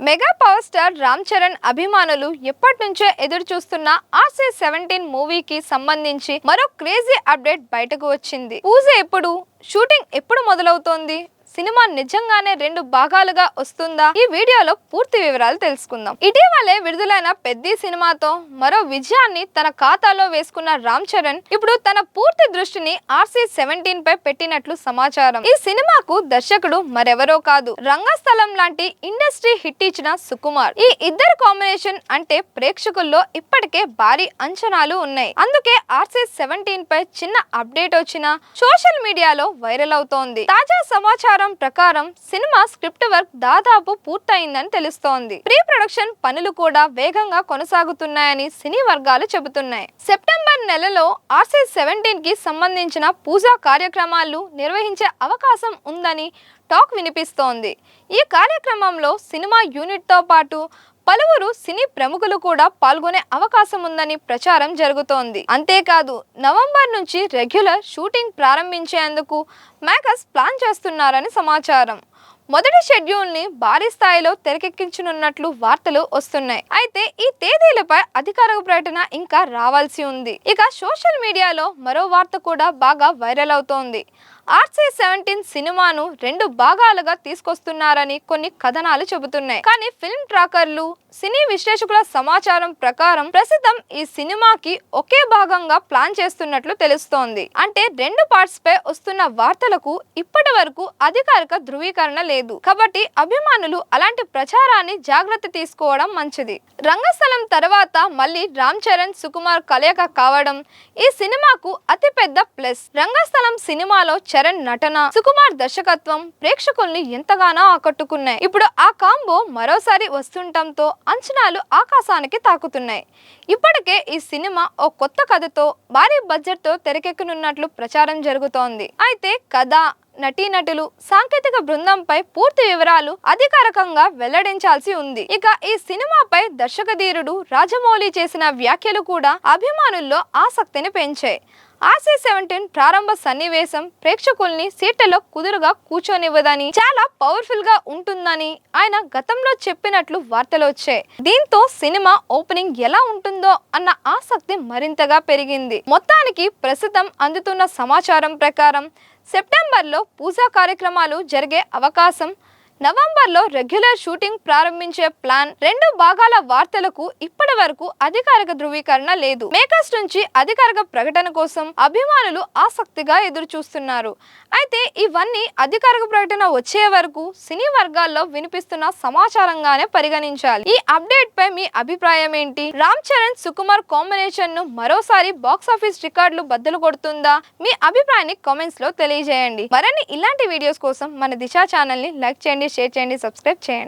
Mega power star Ram Charan అభిమానులు ఎప్పటినుంచో ఎదురు చూస్తున్న RC-17 మూవీకి సంబంధించి మరో క్రేజీ అప్డేట్ బయటకు వచ్చింది. పూజ ఎప్పుడు, షూటింగ్ ఎప్పుడు మొదలవుతోంది, సినిమా నిజంగానే 2 భాగాలుగా వస్తుందా? ఈ వీడియోలో పూర్తి వివరాలు తెలుసుకుందాం. ఇటీవలే విడుదలైన పెద్ది సినిమాతో మరో విజయాన్ని తన ఖాతాలో వేసుకున్న రామ్ చరణ్ ఇప్పుడు తన పూర్తి దృష్టిని RC-17 పై పెట్టినట్లు సమాచారం. ఈ సినిమాకు దర్శకుడు మరెవరో కాదు, రంగస్థలం లాంటి ఇండస్ట్రీ హిట్ ఇచ్చిన సుకుమార్. ఈ ఇద్దరు కాంబినేషన్ అంటే ప్రేక్షకుల్లో ఇప్పటికే భారీ అంచనాలు ఉన్నాయి. అందుకే RC-17 పై చిన్న అప్డేట్ వచ్చినా సోషల్ మీడియాలో వైరల్ అవుతోంది. తాజా సమాచారం ప్రకారం సినిమా స్క్రిప్ట్ వర్క్ దాదాపు పూర్తయిందని తెలుస్తోంది. ప్రీ ప్రొడక్షన్ పనులు కూడా వేగంగా కొనసాగుతున్నాయని సినీ వర్గాలు చెబుతున్నాయి. సెప్టెంబర్ నెలలో RC-17 కి సంబంధించిన పూజా కార్యక్రమాలు నిర్వహించే అవకాశం ఉందని టాక్ వినిపిస్తోంది. ఈ కార్యక్రమంలో సినిమా యూనిట్ తో పాటు పలువురు సినీ ప్రముఖులు కూడా పాల్గొనే అవకాశం ఉందని ప్రచారం జరుగుతోంది. అంతేకాదు నవంబర్ నుంచి రెగ్యులర్ షూటింగ్ ప్రారంభించేందుకు మేకర్స్ ప్లాన్ చేస్తున్నారని సమాచారం. మొదటి షెడ్యూల్ ని భారీ స్థాయిలో తెరకెక్కించనున్నట్లు వార్తలు వస్తున్నాయి. అయితే ఈ తేదీలపై అధికారిక ప్రకటన ఇంకా రావాల్సి ఉంది. ఇక సోషల్ మీడియాలో మరో వార్త కూడా బాగా వైరల్ అవుతోంది. RC-17 సినిమాను 2 భాగాలుగా తీసుకొస్తున్నారని కొన్ని కథనాలు చెబుతున్నాయి. కానీ ఫిల్మ్ ట్రాకర్లు, సినీ విశ్లేషకుల సమాచారం ప్రకారం ప్రస్తుతం ఈ సినిమాకి ఒకే భాగంగా ప్లాన్ చేస్తున్నట్లు తెలుస్తోంది. అంటే 2 పార్ట్స్ పై వస్తున్న వార్తలకు ఇప్పటి వరకు అధికారిక ధృవీకరణ లేదు. కాబట్టి అభిమానులు అలాంటి ప్రచారాన్ని జాగ్రత్త తీసుకోవడం మంచిది. రంగస్థలం తర్వాత మళ్ళీ రామ్ చరణ్, సుకుమార్ కలయిక కావడం ఈ సినిమాకు అతిపెద్ద ప్లస్. రంగస్థలం సినిమాలో చరణ్ నటన, సుకుమార్ దర్శకత్వం ప్రేక్షకుల్ని ఎంతగానో ఆకట్టుకున్నాయి. ఇప్పుడు ఆ కాంబో మరోసారి వస్తుండటంతో అంచనాలు ఆకాశానికి తాకుతున్నాయి. ఇప్పటికే ఈ సినిమా ఓ కొత్త కథతో భారీ బడ్జెట్ తో తెరకెక్కనున్నట్లు ప్రచారం జరుగుతోంది. అయితే కథ, నటీనటులు, సాంకేతిక బృందంపై పూర్తి వివరాలు అధికారికంగా వెల్లడించాల్సి ఉంది. ఇక ఈ సినిమాపై దర్శకధీరుడు రాజమౌళి చేసిన వ్యాఖ్యలు కూడా అభిమానుల్లో ఆసక్తిని పెంచాయి. RC-17 ప్రారంభ సన్నివేశం ప్రేక్షకుల్ని సీట్లలో కుదురుగా కూర్చొనివ్వదని, చాలా పవర్ఫుల్ గా ఉంటుందని ఆయన గతంలో చెప్పినట్లు వార్తలు వచ్చాయి. దీంతో సినిమా ఓపెనింగ్ ఎలా ఉంటుందో అన్న ఆసక్తి మరింతగా పెరిగింది. మొత్తానికి ప్రస్తుతం అందుతున్న సమాచారం ప్రకారం సెప్టెంబర్లో పూజా కార్యక్రమాలు జరిగే అవకాశం, నవంబర్లో రెగ్యులర్ షూటింగ్ ప్రారంభించే ప్లాన్, 2 భాగాల వార్తలకు ఇప్పటి వరకు అధికారిక ధృవీకరణ లేదు. మేకర్స్ నుంచి అధికారిక ప్రకటన కోసం అభిమానులు ఆసక్తిగా ఎదురు చూస్తున్నారు. అయితే ఇవన్నీ అధికారిక ప్రకటన వచ్చే వరకు సినీ వర్గాల్లో వినిపిస్తున్న సమాచారంగానే పరిగణించాలి. ఈ అప్డేట్ పై మీ అభిప్రాయం ఏంటి? రామ్ చరణ్, సుకుమార్ కాంబినేషన్ ను మరోసారి బాక్సాఫీస్ రికార్డులు బద్దలు కొడుతుందా? మీ అభిప్రాయాన్ని కామెంట్స్ లో తెలియజేయండి. మరిన్ని ఇలాంటి వీడియోస్ కోసం మన దిశ ఛానల్ ని లైక్ చేయండి, షేర్ చేయండి, సబ్స్క్రైబ్ చేయండి.